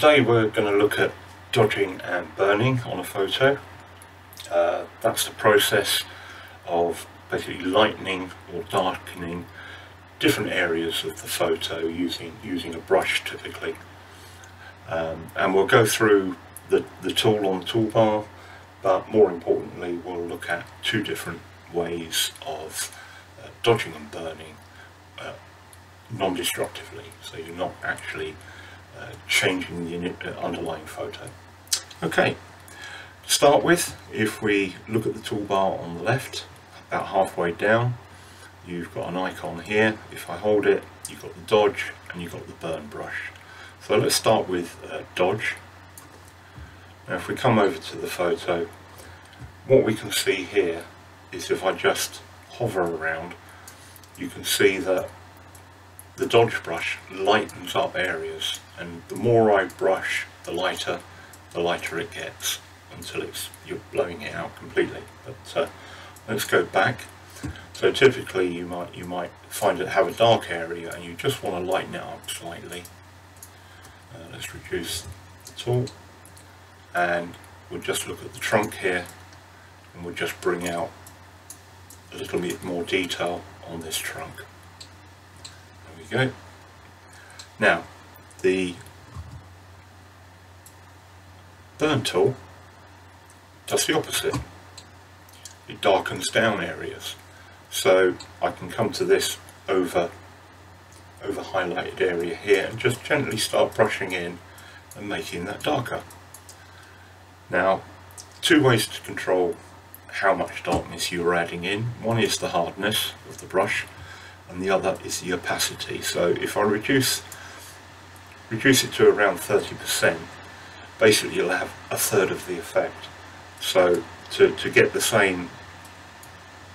Today we're going to look at dodging and burning on a photo. That's the process of basically lightening or darkening different areas of the photo using a brush typically. And we'll go through the tool on the toolbar, but more importantly we'll look at two different ways of dodging and burning non-destructively, so you're not actually changing the underlying photo. Okay, to start with, if we look at the toolbar on the left, about halfway down, you've got an icon here. If I hold it, you've got the dodge and you've got the burn brush. So let's start with dodge. Now if we come over to the photo, what we can see here is if I just hover around, you can see that the dodge brush lightens up areas, and the more I brush, the lighter it gets until you're blowing it out completely. But let's go back. So typically you might find it have a dark area and you just want to lighten it up slightly. Let's reduce the tool and we'll just look at the trunk here, and we'll just bring out a little bit more detail on this trunk. There we go. Now the burn tool does the opposite. It darkens down areas. So I can come to this over highlighted area here and just gently start brushing in and making that darker. Now, two ways to control how much darkness you're adding in. One is the hardness of the brush and the other is the opacity. So if I reduce it to around 30%, basically you'll have a third of the effect. So to get the same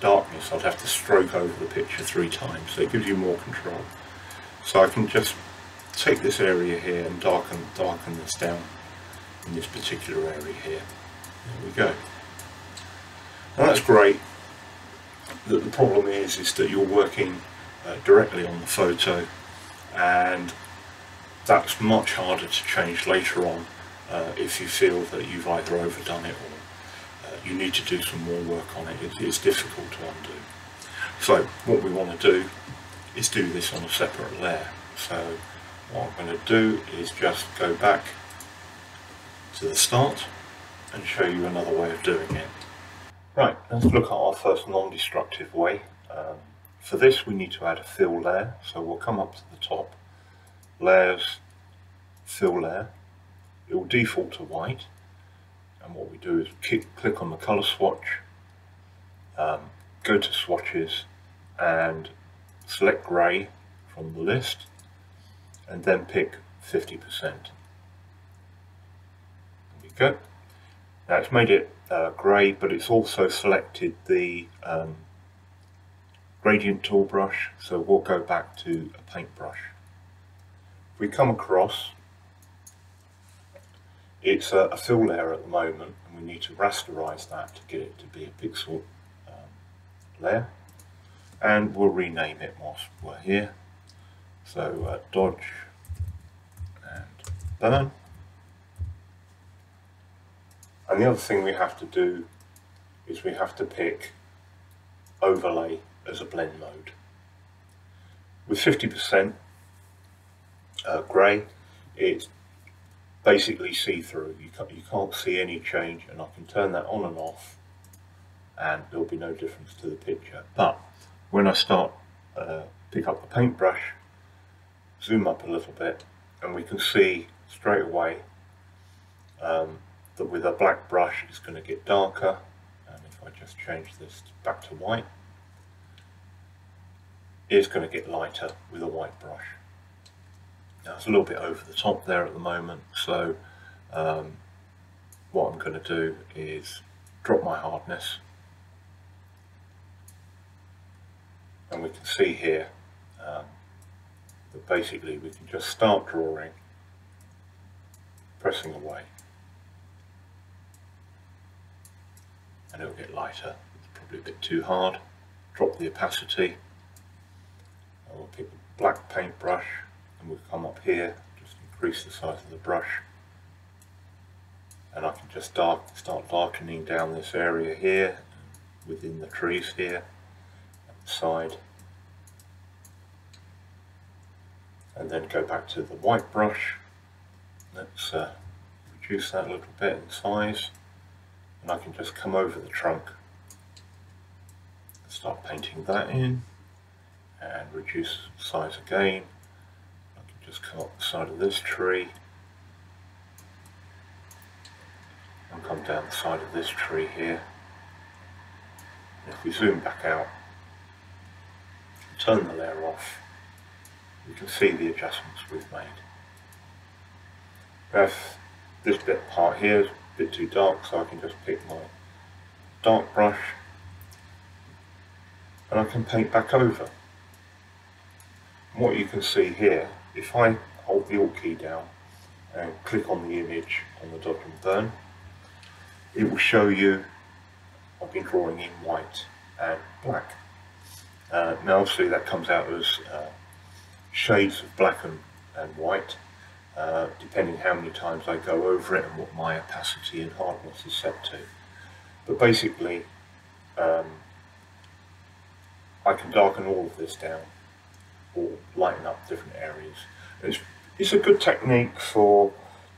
darkness, I'd have to stroke over the picture 3 times, so it gives you more control. So I can just take this area here and darken this down in this particular area here. There we go. Now that's great. The problem is that you're working directly on the photo, and that's much harder to change later on if you feel that you've either overdone it or you need to do some more work on it. It's difficult to undo. So what we want to do is do this on a separate layer. So what I'm going to do is just go back to the start and show you another way of doing it. Right, let's look at our first non-destructive way. For this we need to add a fill layer, so we'll come up to the top, layers, fill layer. It will default to white, and what we do is click on the colour swatch, go to swatches and select grey from the list, and then pick 50%. There we go. Now it's made it grey, but it's also selected the gradient tool brush, so we'll go back to a paintbrush. If we come across, it's a fill layer at the moment, and we need to rasterize that to get it to be a pixel layer, and we'll rename it whilst we're here. So dodge and burn. And the other thing we have to do is we have to pick overlay as a blend mode. With 50% grey, it's basically see-through. You can't see any change, and I can turn that on and off and there'll be no difference to the picture. But when I start pick up the paintbrush, zoom up a little bit, and we can see straight away that with a black brush it's going to get darker, and if I just change this back to white, it's going to get lighter with a white brush. Now it's a little bit over the top there at the moment, so what I'm going to do is drop my hardness, and we can see here that basically we can just start drawing, pressing away, and it'll get lighter. It's probably a bit too hard. Drop the opacity, and we'll pick a black paintbrush, and we'll come up here, just increase the size of the brush, and I can just start darkening down this area here within the trees here at the side, and then go back to the white brush. Let's reduce that a little bit in size, and I can just come over the trunk and start painting that in, and reduce the size again. I can just come up the side of this tree and come down the side of this tree here. And if we zoom back out, turn the layer off, you can see the adjustments we've made. If this part here is a bit too dark, so I can just pick my dark brush and I can paint back over. And what you can see here, if I hold the Alt key down and click on the image on the dodge and burn, it will show you I've been drawing in white and black. Now obviously that comes out as shades of black and white, depending how many times I go over it and what my opacity and hardness is set to. But basically I can darken all of this down or lighten up different areas. It's a good technique for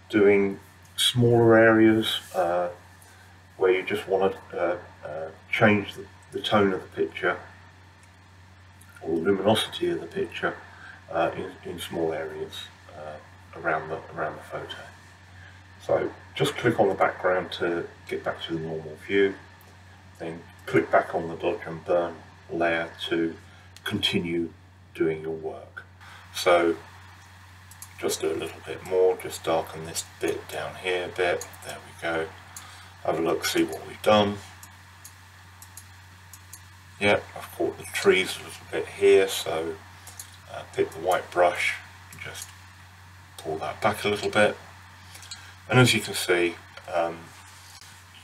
doing smaller areas where you just want to change the tone of the picture or luminosity of the picture in small areas around the photo. So just click on the background to get back to the normal view, then click back on the dodge and burn layer to continue doing your work. So just do a little bit more, just darken this bit down here a bit, there we go. Have a look, see what we've done. Yeah, I've caught the trees a little bit here, so pick the white brush and just pull that back a little bit. And as you can see,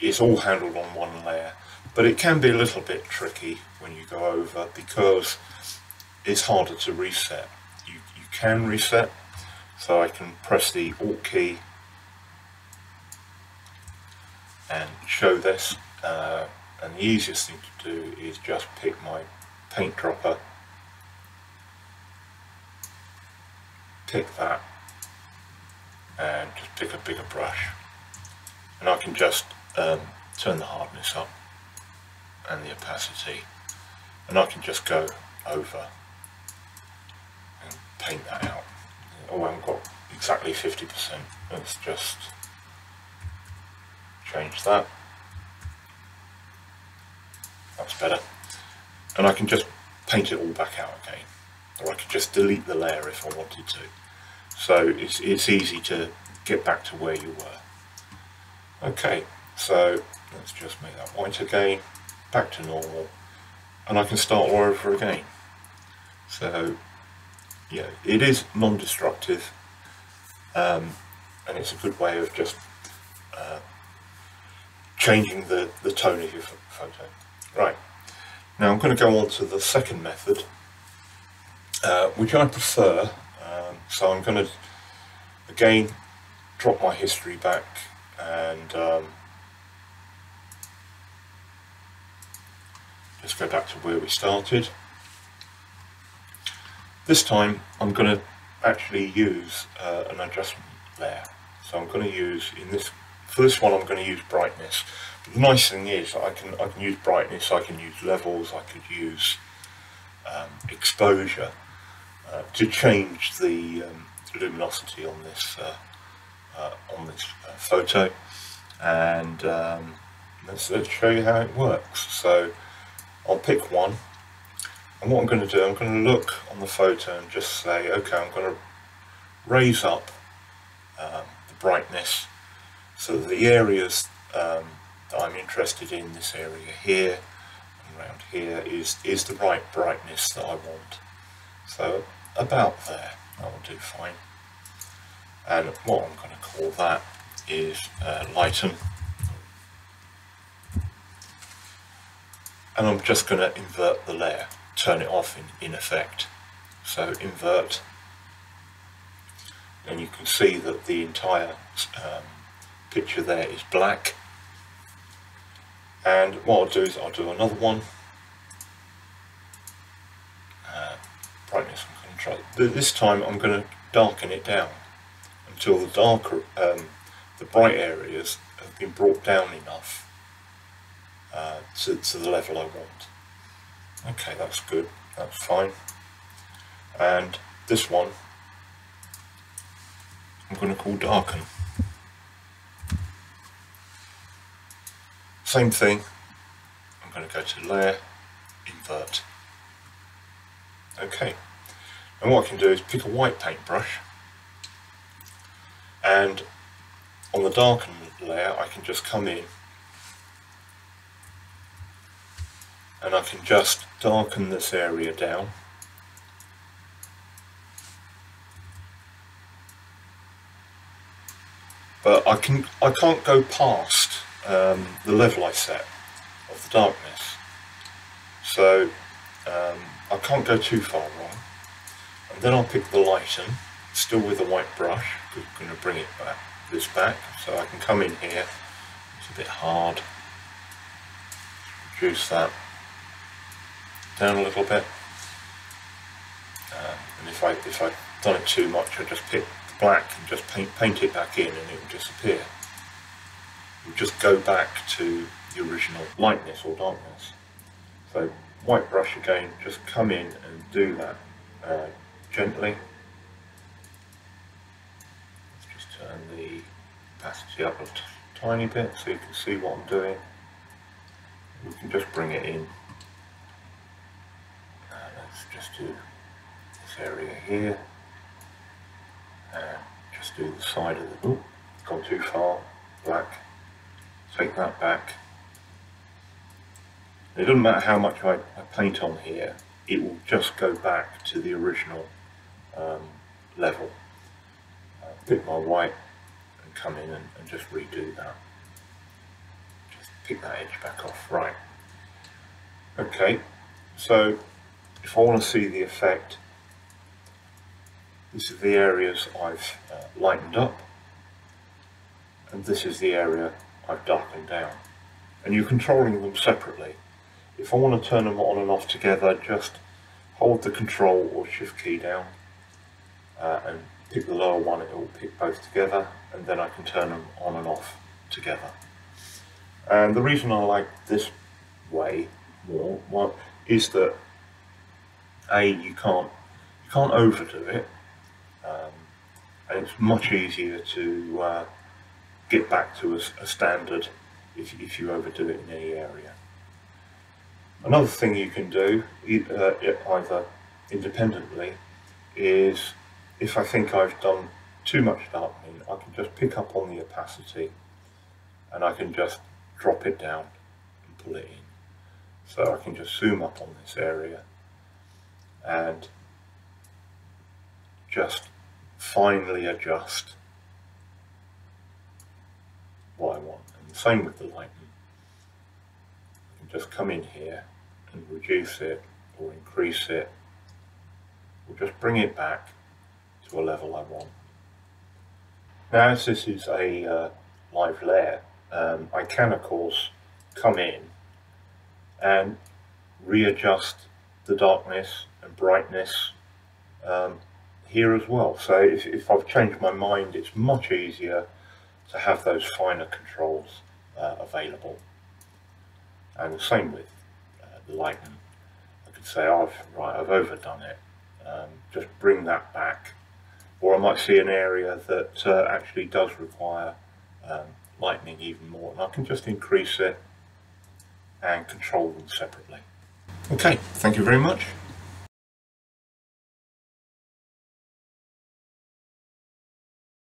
it's all handled on one layer, but it can be a little bit tricky when you go over because it's harder to reset. You can reset, so I can press the Alt key and show this, and the easiest thing to do is just pick my paint dropper, pick that, and just pick a bigger brush, and I can just turn the hardness up and the opacity, and I can just go over and paint that out. Oh, I haven't got exactly 50%, let's just change that. That's better. And I can just paint it all back out again, or I could just delete the layer if I wanted to. So it's easy to get back to where you were. Okay, so let's just make that white again, back to normal, and I can start all over again. So yeah, it is non-destructive, and it's a good way of just changing the tone of your photo. Right, now I'm going to go on to the second method, which I prefer. So I'm going to again drop my history back and just go back to where we started. This time I'm going to actually use an adjustment layer. So I'm going to use, for this one I'm going to use brightness. But the nice thing is I can use brightness, I can use levels, I could use exposure to change the luminosity on this photo, and let's show you how it works. So I'll pick one, and what I'm going to do, I'm going to look on the photo and just say, okay, I'm going to raise up the brightness so that the areas that I'm interested in, this area here and around here, is the right brightness that I want. So about there, that will do fine. And what I'm going to call that is lighten. And I'm just going to invert the layer, turn it off in effect. So invert, and you can see that the entire picture there is black. And what I'll do is I'll do another one. Brightness and contrast. This time I'm going to darken it down until the darker, the bright areas have been brought down enough to the level I want. Okay, that's good. That's fine. And this one I'm going to call darken. Same thing. I'm going to go to layer, invert. Okay, and what I can do is pick a white paintbrush, and on the darken layer I can just come in and I can just darken this area down. But I can't go past the level I set of the darkness, so I can't go too far wrong. And then I'll pick the lighten, still with a white brush. I'm going to bring it back, this back, so I can come in here. It's a bit hard. Reduce that down a little bit. And if I've done it too much, I just pick the black and just paint it back in, and it will disappear. We'll just go back to the original lightness or darkness. So white brush again, just come in and do that gently. Let's just turn the opacity up a tiny bit so you can see what I'm doing. We can just bring it in. Let's just do this area here. And just do the side of the, oh, gone too far, black. Take that back. It doesn't matter how much I paint on here, it will just go back to the original level. Pick my white and come in and just redo that. Just pick that edge back off, right. Okay, so if I want to see the effect, this is the areas I've lightened up, and this is the area I've darkened down. And you're controlling them separately. If I want to turn them on and off together, just hold the Control or Shift key down and pick the lower one, it will pick both together, and then I can turn them on and off together. And the reason I like this way more is that you can't overdo it, and it's much easier to get back to a standard if you overdo it in any area. Another thing you can do, either independently, is if I think I've done too much darkening, I can just pick up on the opacity and I can just drop it down and pull it in. So I can just zoom up on this area and just finely adjust what I want. And the same with the lighting. I can just come in here and reduce it or increase it, or just bring it back to a level I want. Now, as this is a live layer, I can of course come in and readjust the darkness and brightness here as well. So if I've changed my mind, it's much easier to have those finer controls available. And the same with the lighting. I could say, I've overdone it. Just bring that back. Or I might see an area that actually does require lightening even more, and I can just increase it and control them separately. Okay, thank you very much.